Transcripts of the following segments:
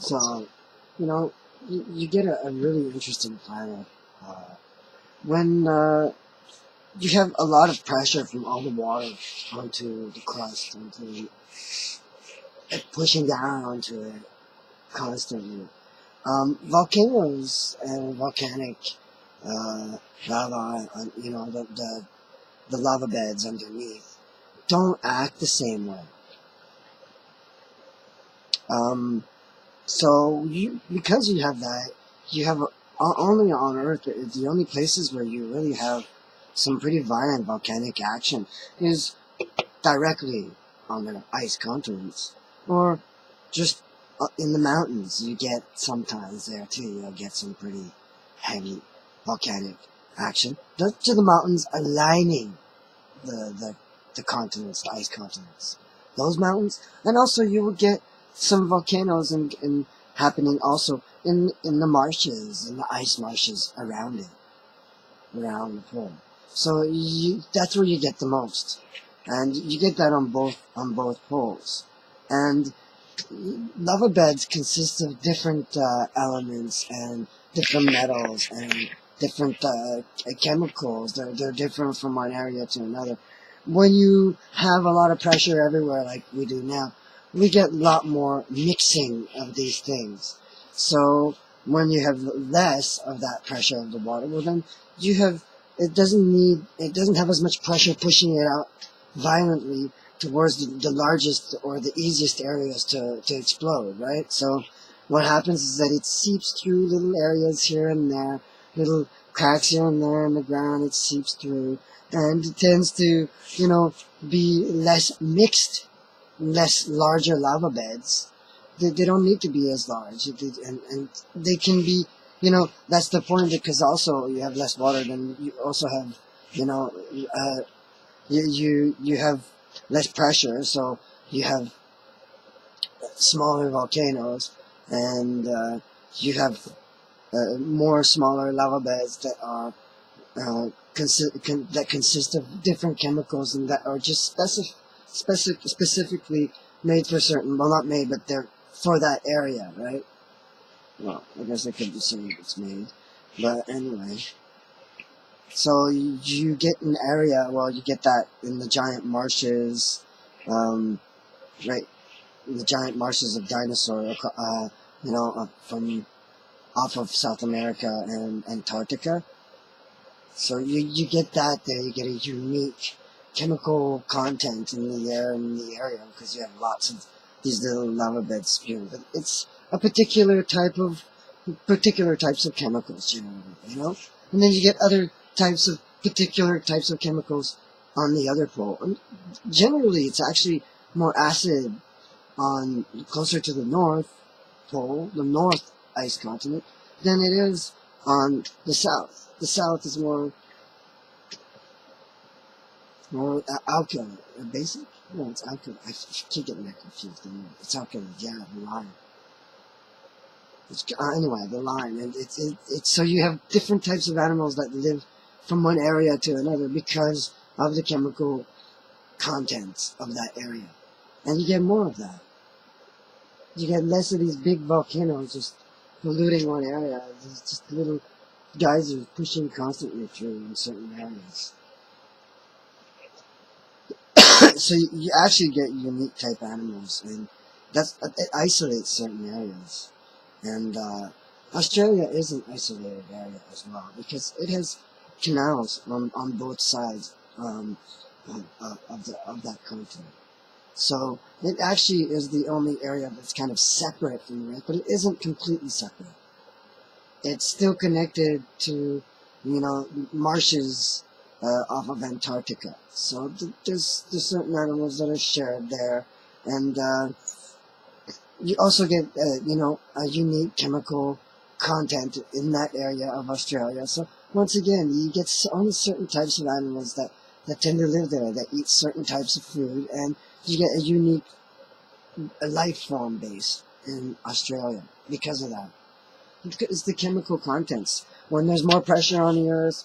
So, you know, you get a really interesting planet when you have a lot of pressure from all the water onto the crust, pushing down onto it constantly. Volcanoes and volcanic lava, the lava beds underneath, don't act the same way. Because you have that, you have only on Earth, the only places where you really have some pretty violent volcanic action is directly on the ice continents, or just in the mountains. You get sometimes there too. You'll get some pretty heavy volcanic action. Those are the mountains aligning the continents, the ice continents. Those mountains, and also you will get some volcanoes and happening also in the marshes, in the ice marshes around it, around the pole. So that's where you get the most, and you get that on both poles. And lava beds consist of different elements and different metals and different chemicals. They're different from one area to another. When you have a lot of pressure everywhere like we do now, we get a lot more mixing of these things. So when you have less of that pressure of the water, well then it doesn't have as much pressure pushing it out violently towards the largest or the easiest areas to explode, right? So what happens is that it seeps through little areas here and there, little cracks here and there in the ground, it seeps through, and it tends to, be less mixed, less larger lava beds. They don't need to be as large, and they can be, that's the point, because also you have less water, then you also have, you have less pressure, so you have smaller volcanoes, and you have more smaller lava beds that are that consist of different chemicals and that are just specifically made for certain, well, not made, but they're for that area, right? Well, I guess I could be saying it's made, but anyway. So you get an area, well, you get that in the giant marshes, right? In the giant marshes of dinosaur, from off of South America and Antarctica. So you get that there. You get a unique chemical content in the air in the area because you have lots of these little lava beds spewing. But it's a particular types of chemicals generally, And then you get other particular types of chemicals on the other pole. And generally, it's actually more acid on closer to the North Pole, the North ice continent, than it is on the South. The South is more alkaline, basic. No, it's alkaline. I keep getting that confused. It's alkaline. Yeah, the lime. Anyway, the lime, and it's so you have different types of animals that live from one area to another because of the chemical contents of that area, and you get more of that. You get less of these big volcanoes just polluting one area. There's just little geysers pushing constantly through in certain areas. So you actually get unique type animals, and it isolates certain areas. And Australia is an isolated area as well because it has canals on both sides of that continent. So it actually is the only area that's kind of separate from the rest, but it isn't completely separate. It's still connected to, marshes off of Antarctica. So there's certain animals that are shared there, and you also get a unique chemical content in that area of Australia. So once again, you get only certain types of animals that tend to live there, that eat certain types of food, and you get a unique life form base in Australia because of that. It's the chemical contents. When there's more pressure on the Earth,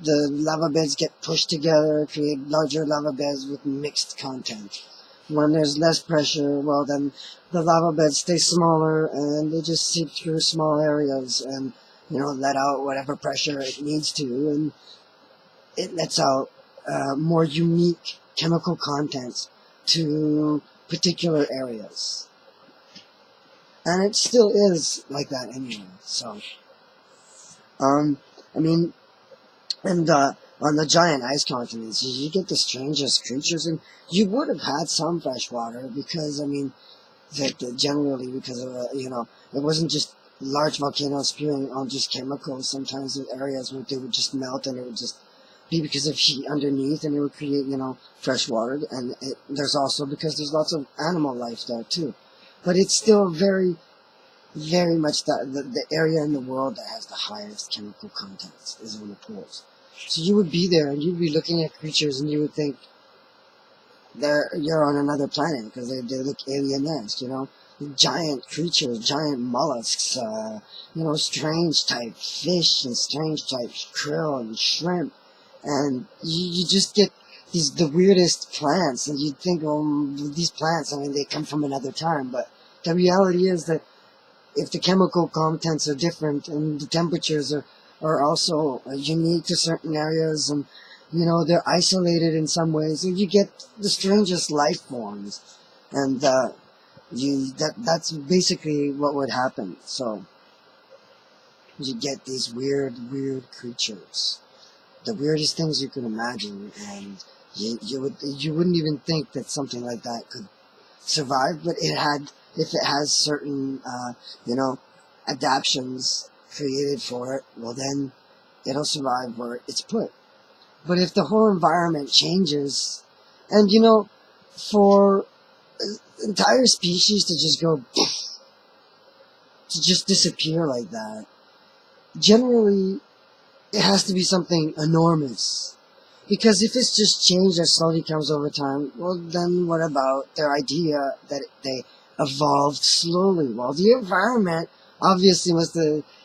the lava beds get pushed together, create larger lava beds with mixed content. When there's less pressure, well then the lava beds stay smaller and they just seep through small areas and, let out whatever pressure it needs to, and it lets out more unique chemical contents to particular areas. And it still is like that anyway. So, I mean, and on the giant ice continents, you get the strangest creatures, and you would have had some fresh water because, generally because of, it wasn't just large volcanoes spewing on just chemicals. Sometimes in areas where they would just melt and it would just be because of heat underneath, and it would create, fresh water. And there's also because there's lots of animal life there too. But it's still very, very much the area in the world that has the highest chemical contents is on the poles. So you would be there and you'd be looking at creatures and you would think you're on another planet because they look alien-esque, giant creatures, giant mollusks, strange type fish and strange type krill and shrimp, and you just get the weirdest plants, and you'd think, these plants, they come from another time, but the reality is that if the chemical contents are different and the temperatures are also unique to certain areas, and they're isolated in some ways, and you get the strangest life forms, and that's basically what would happen. So you get these weird creatures, the weirdest things you can imagine, and you wouldn't even think that something like that could survive, but if it has certain adaptations created for it, well then it'll survive where it's put. But if the whole environment changes, and for entire species to just go to just disappear like that, generally it has to be something enormous. Because if it's just change that slowly comes over time, well then what about their idea that they evolved slowly? Well, the environment obviously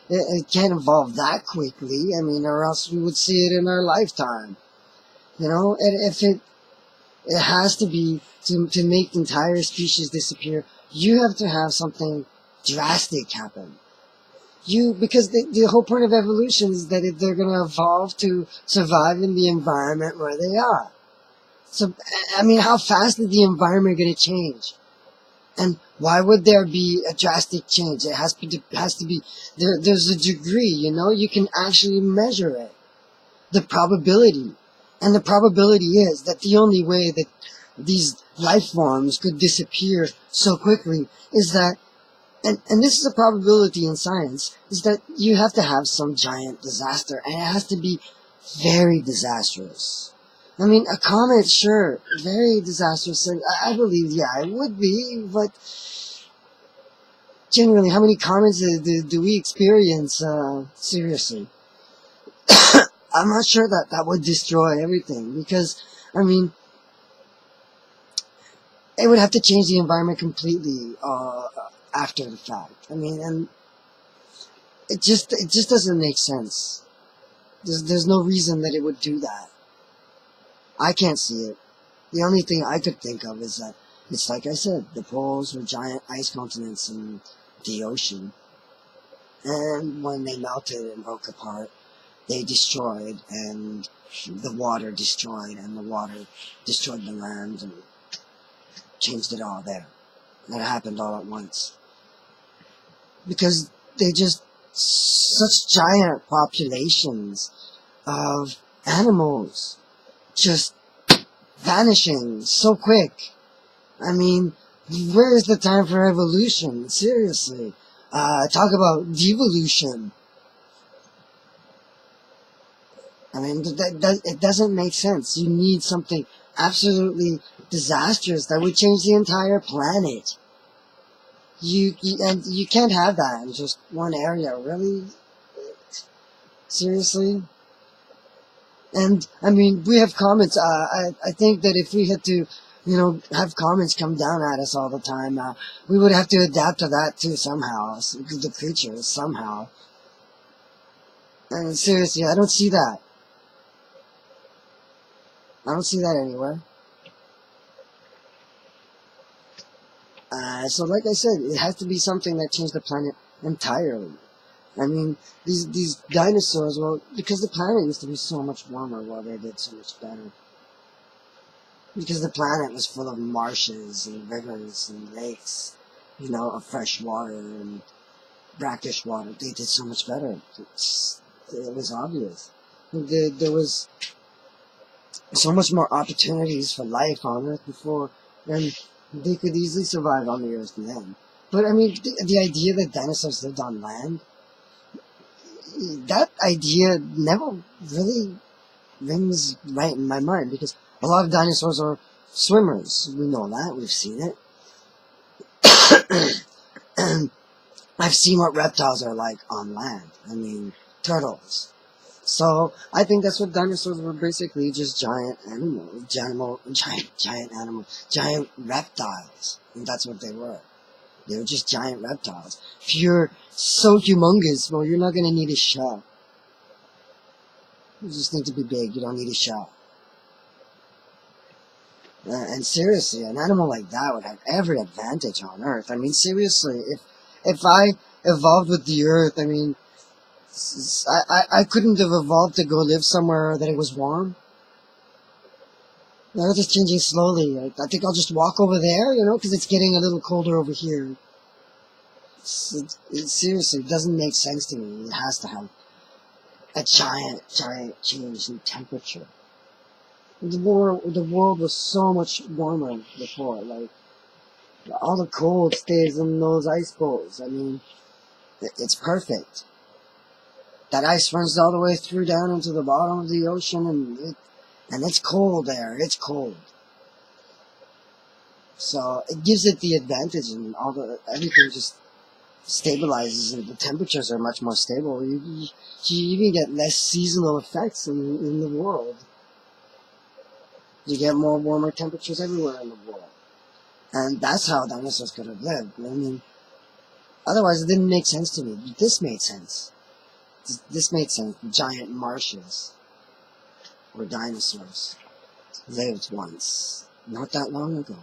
it can't evolve that quickly, or else we would see it in our lifetime. And if it has to be, to make the entire species disappear, you have to have something drastic happen. Because the whole point of evolution is that they're going to evolve to survive in the environment where they are. So, how fast is the environment going to change? And why would there be a drastic change? It has to be, there's a degree, you can actually measure it. The probability. And the probability is that the only way that these life forms could disappear so quickly is that, and this is a probability in science, is that you have to have some giant disaster, and it has to be very disastrous. A comet, sure, very disastrous, and I believe, yeah, it would be, but generally, how many comets do we experience, seriously? I'm not sure that would destroy everything, because, it would have to change the environment completely, after the fact. And it just doesn't make sense. There's no reason that it would do that. I can't see it. The only thing I could think of is that it's like I said, the poles were giant ice continents in the ocean. And when they melted and broke apart, they destroyed, and the water destroyed, and the water destroyed the land and changed it all there. And it happened all at once. Because they just, such giant populations of animals just vanishing so quick. Where is the time for evolution? Seriously. Talk about devolution. It doesn't make sense. You need something absolutely disastrous that would change the entire planet. You can't have that in just one area, really? Seriously? And, we have comets. I think that if we had to, have comets come down at us all the time, we would have to adapt to that too somehow, the creatures, somehow. Seriously, I don't see that. I don't see that anywhere. So like I said, it has to be something that changed the planet entirely. I mean, these dinosaurs, well, because the planet used to be so much warmer, well, they did so much better. Because the planet was full of marshes and rivers and lakes, of fresh water and brackish water. They did so much better. It was obvious. There was so much more opportunities for life on Earth before, and they could easily survive on the Earth then. But I mean, the idea that dinosaurs lived on land, that idea never really rings right in my mind, because a lot of dinosaurs are swimmers. We know that. We've seen it. And I've seen what reptiles are like on land. I mean, turtles. So I think that's what dinosaurs were, basically just giant animals, giant reptiles. And that's what they were. They were just giant reptiles. If you're so humongous, well, you're not going to need a shell. You just need to be big. You don't need a shell. And seriously, an animal like that would have every advantage on Earth. I mean, seriously, if I evolved with the Earth, I mean, I couldn't have evolved to go live somewhere that it was warm. The Earth is changing slowly. I think I'll just walk over there, because it's getting a little colder over here. Seriously, it doesn't make sense to me. It has to have a giant change in temperature. The world was so much warmer before. Like, all the cold stays in those ice bowls. I mean, it's perfect. That ice runs all the way through down into the bottom of the ocean, and it's cold there. It's cold. So it gives it the advantage, and everything just stabilizes, and the temperatures are much more stable. You even get less seasonal effects in the world. You get more warmer temperatures everywhere in the world. And that's how dinosaurs could have lived. I mean, otherwise it didn't make sense to me. But this made sense. This made sense. Giant marshes, where dinosaurs lived once, not that long ago.